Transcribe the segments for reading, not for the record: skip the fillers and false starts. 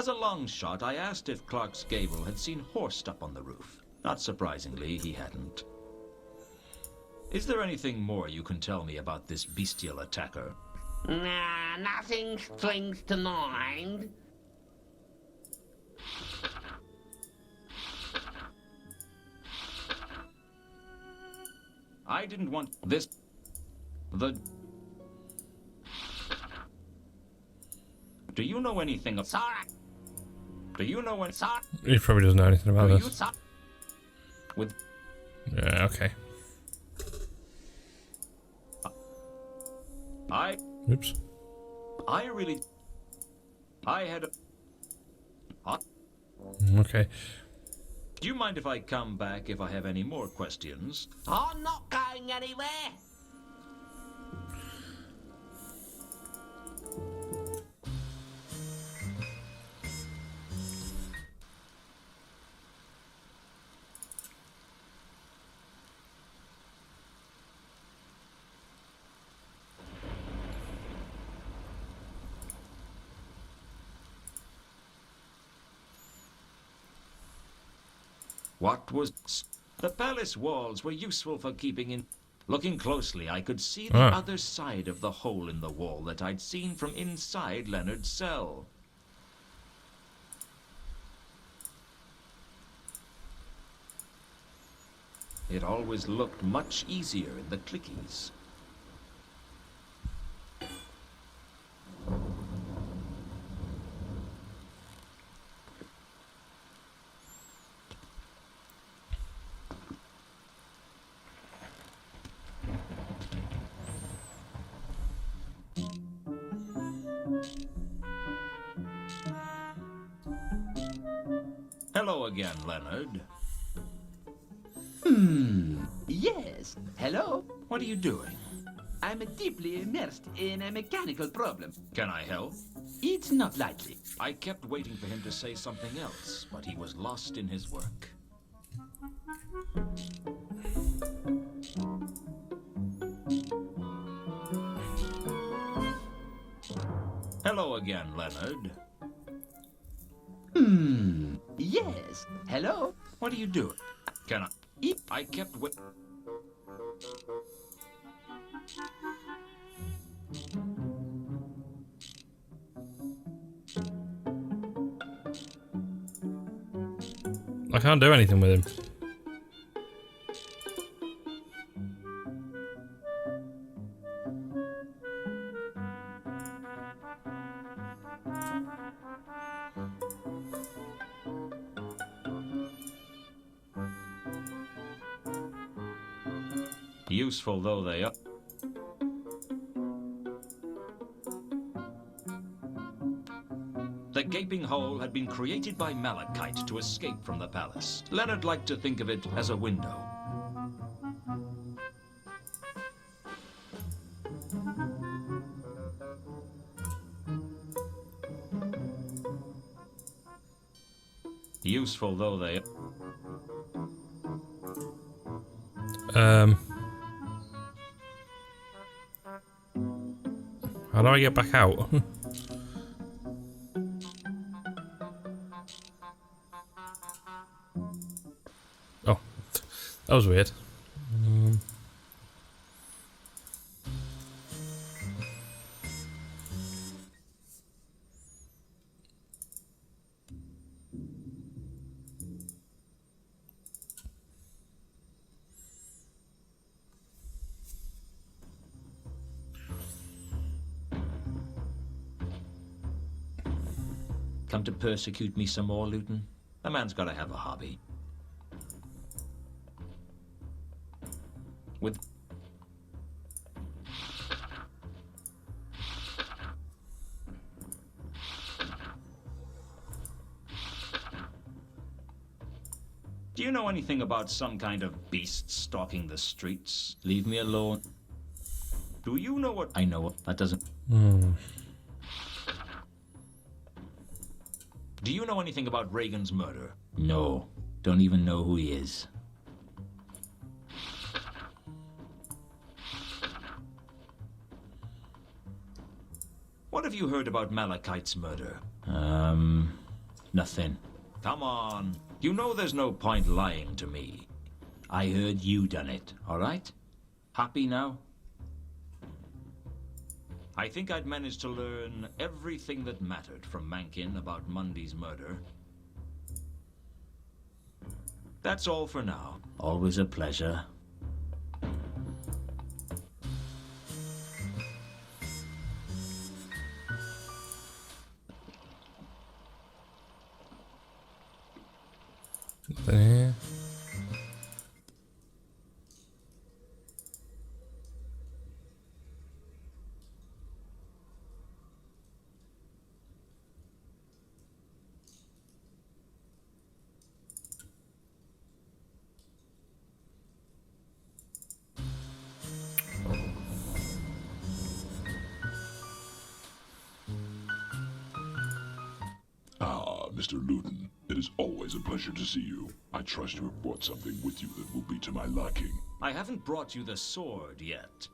As a long shot, I asked if Clark's Gable had seen Horst up on the roof. Not surprisingly, he hadn't. Is there anything more you can tell me about this bestial attacker? Nah, nothing springs to mind. I didn't want this... Do you know anything of... Sorry. Do you know when... Sorry. He probably doesn't know anything about Do this. With... Yeah, okay. Oops. I really... I had a... Okay. Do you mind if I come back if I have any more questions? I'm not going anywhere. What was... The palace walls were useful for keeping in... Looking closely, I could see the other side of the hole in the wall that I'd seen from inside Leonard's cell. It always looked much easier in the clickies. Hello again, Leonard. Yes. Hello? What are you doing? I'm deeply immersed in a mechanical problem. Can I help? It's not likely. I kept waiting for him to say something else, but he was lost in his work. Hello again, Leonard. Yes. Hello? What are you doing? Can I... I kept wait... I can't do anything with him. Useful though they are. The gaping hole had been created by Malachite to escape from the palace. Leonard liked to think of it as a window. Useful though they are. How do I get back out? Oh, that was weird. Come to persecute me some more, Luton? A man's got to have a hobby. With... Do you know anything about some kind of beast stalking the streets? Leave me alone. Do you know what... I know what... That doesn't... Do you know anything about Reagan's murder? No. Don't even know who he is. What have you heard about Malachite's murder? Nothing. Come on. You know there's no point lying to me. I heard you done it, all right? Happy now? I think I'd managed to learn everything that mattered from Mankin about Mundy's murder. That's all for now. Always a pleasure. Nothing here. Mr. Luton, it is always a pleasure to see you. I trust you have brought something with you that will be to my liking. I haven't brought you the sword yet,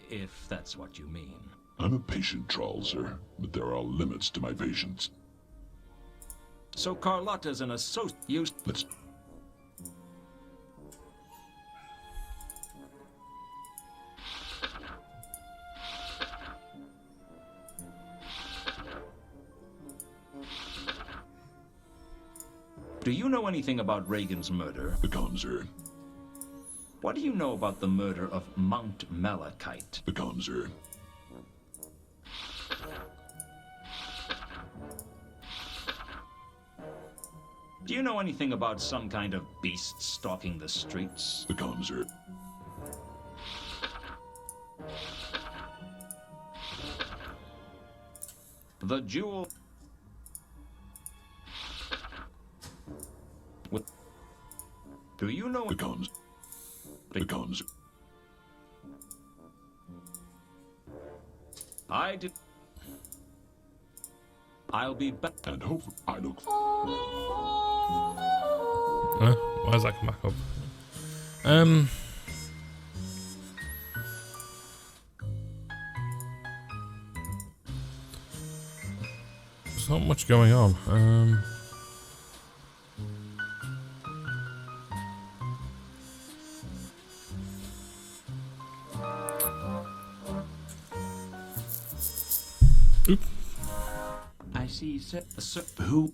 if that's what you mean. I'm a patient troll, sir, but there are limits to my patience. So Carlotta's an associate. Let's... Do you know anything about Reagan's murder? The calm, sir. What do you know about the murder of Mount Malachite? The calm, sir. Do you know anything about some kind of beast stalking the streets? The calm, sir. The jewel... Do you know... The calm. The calm, sir. I did... I'll be back. And hope I look... Huh? Why does that come back up? There's not much going on. Oop. I see, sir. Who?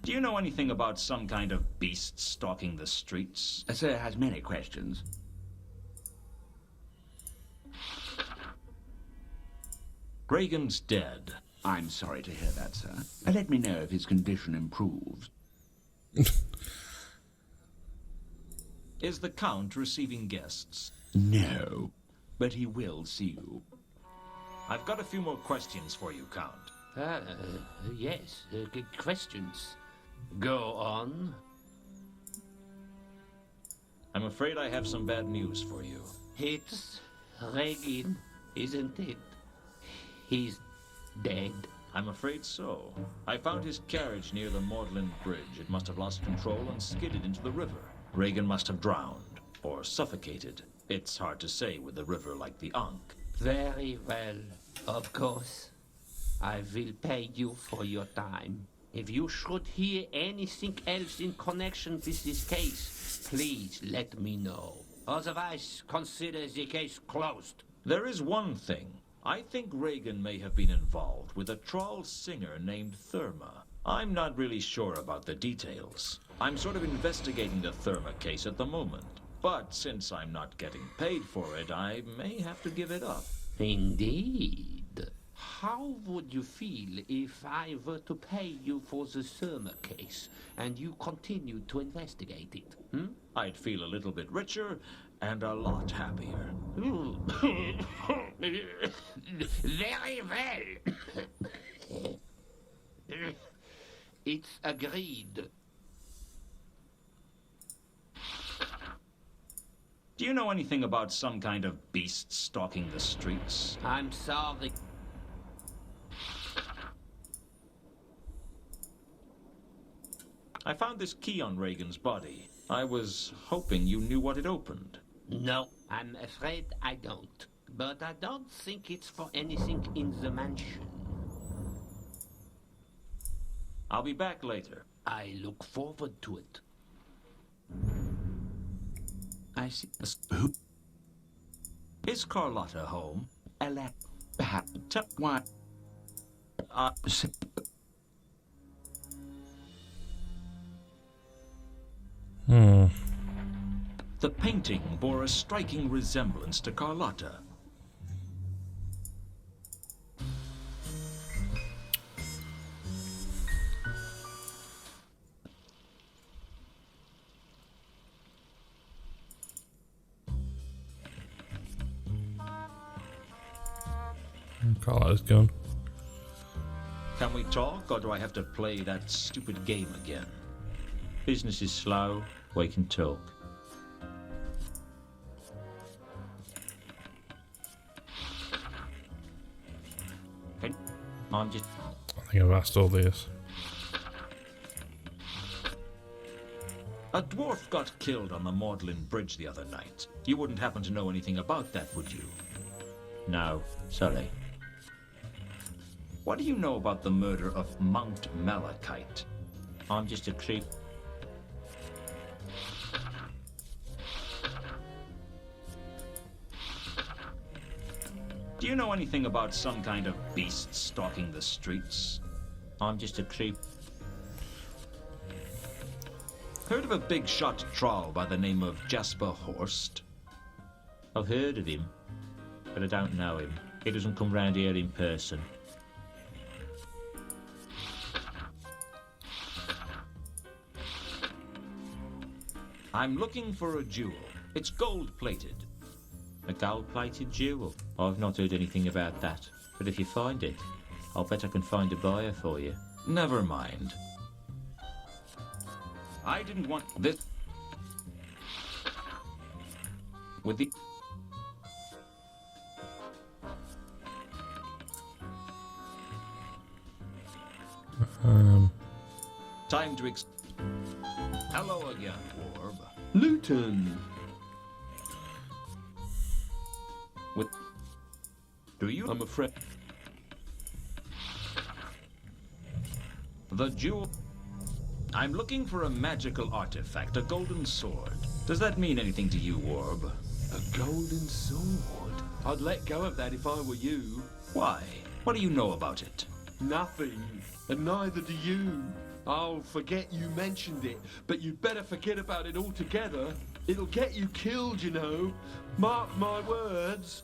Do you know anything about some kind of beast stalking the streets? Sir has many questions. Reagan's dead. I'm sorry to hear that, sir. Let me know if his condition improves. Is the Count receiving guests? No, but he will see you. I've got a few more questions for you, Count. Yes, good questions. Go on. I'm afraid I have some bad news for you. It's Regan, isn't it? He's dead. I'm afraid so. I found his carriage near the Mordland Bridge. It must have lost control and skidded into the river. Regan must have drowned, or suffocated. It's hard to say with a river like the Ankh. Very well, of course. I will pay you for your time. If you should hear anything else in connection with this case, please let me know. Otherwise, consider the case closed. There is one thing. I think Regan may have been involved with a troll singer named Therma. I'm not really sure about the details. I'm sort of investigating the Therma case at the moment. But since I'm not getting paid for it, I may have to give it up. Indeed. How would you feel if I were to pay you for the Therma case and you continued to investigate it? I'd feel a little bit richer and a lot happier. Very well. It's agreed. Do you know anything about some kind of beast stalking the streets? I'm sorry. I found this key on Reagan's body. I was hoping you knew what it opened. No, I'm afraid I don't. But I don't think it's for anything in the mansion. I'll be back later. I look forward to it. I see. Is Carlotta home? Perhaps. Why? The painting bore a striking resemblance to Carlotta. Carlotta's gone. Can we talk, or do I have to play that stupid game again? Business is slow. We can talk. I'm just... I think I've asked all this. A dwarf got killed on the Magdalen Bridge the other night. You wouldn't happen to know anything about that, would you? No, sorry. What do you know about the murder of Mount Malachite? I'm just a creep. Do you know anything about some kind of beast stalking the streets? I'm just a creep. Heard of a big shot troll by the name of Jasper Horst? I've heard of him, but I don't know him. He doesn't come round here in person. I'm looking for a jewel. It's gold-plated. A gold-plated jewel? I've not heard anything about that. But if you find it, I'll bet I can find a buyer for you. Never mind. I didn't want this. With the... Time to Hello again, Warb. Luton. With... Do you? I'm afraid. The jewel... I'm looking for a magical artifact, a golden sword. Does that mean anything to you, Warb? A golden sword? I'd let go of that if I were you. Why? What do you know about it? Nothing. And neither do you. I'll forget you mentioned it, but you'd better forget about it altogether. It'll get you killed, you know. Mark my words.